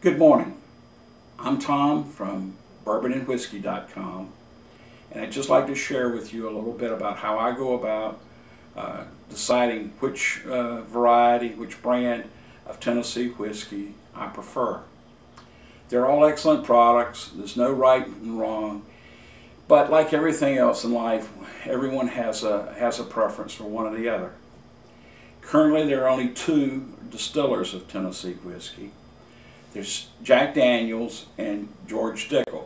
Good morning. I'm Tom from bourbonandwhiskey.com, and I'd just like to share with you a little bit about how I go about deciding which variety, which brand of Tennessee whiskey I prefer. They're all excellent products. There's no right and wrong, but like everything else in life, everyone has a preference for one or the other. Currently, there are only two distillers of Tennessee whiskey. There's Jack Daniel's and George Dickel.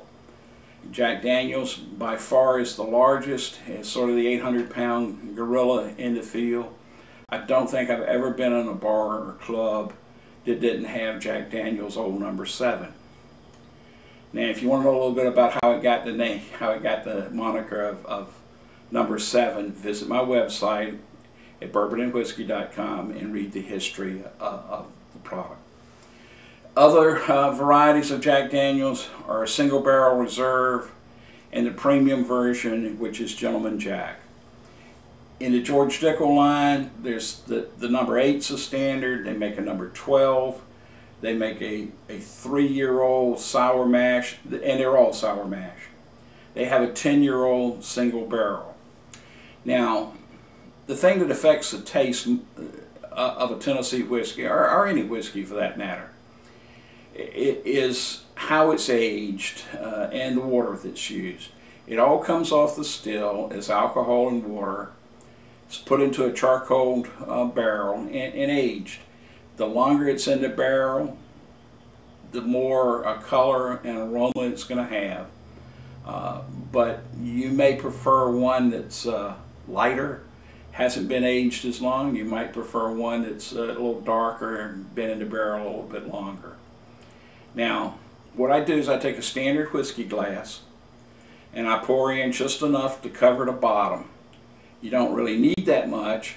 Jack Daniel's by far is the largest. It's sort of the 800-pound gorilla in the field. I don't think I've ever been in a bar or club that didn't have Jack Daniel's Old Number 7. Now, if you want to know a little bit about how it got the name, how it got the moniker of Number 7, visit my website at bourbonandwhiskey.com and read the history of the product. Other varieties of Jack Daniel's are a single barrel reserve and the premium version, which is Gentleman Jack. In the George Dickel line, there's the number 8's a standard. They make a number 12. They make a 3-year-old sour mash, and they're all sour mash. They have a 10-year-old single barrel. Now, the thing that affects the taste of a Tennessee whiskey, or any whiskey for that matter, it is how it's aged and the water that's used. It all comes off the still as alcohol and water. It's put into a charcoal barrel and aged. The longer it's in the barrel, the more color and aroma it's going to have. But you may prefer one that's lighter, hasn't been aged as long. You might prefer one that's a little darker and been in the barrel a little bit longer. Now, what I do is I take a standard whiskey glass and I pour in just enough to cover the bottom. You don't really need that much,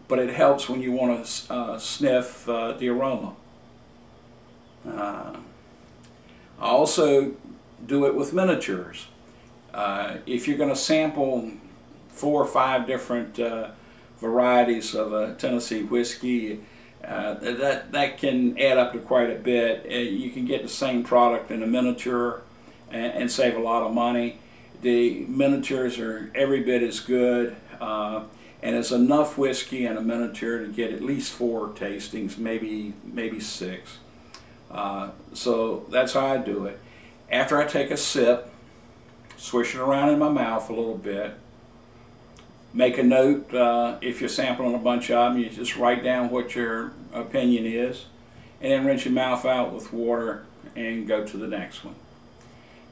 but it helps when you want to sniff the aroma. I also do it with miniatures. If you're going to sample 4 or 5 different varieties of a Tennessee whiskey, that can add up to quite a bit. You can get the same product in a miniature and save a lot of money. The miniatures are every bit as good, and it's enough whiskey in a miniature to get at least 4 tastings, maybe 6. So that's how I do it. After I take a sip, swish it around in my mouth a little bit. Make a note, if you're sampling a bunch of them, you just write down what your opinion is, and then rinse your mouth out with water and go to the next one.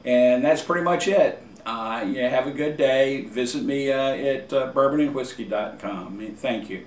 And that's pretty much it. You have a good day. Visit me at bourbonandwhiskey.com. Thank you.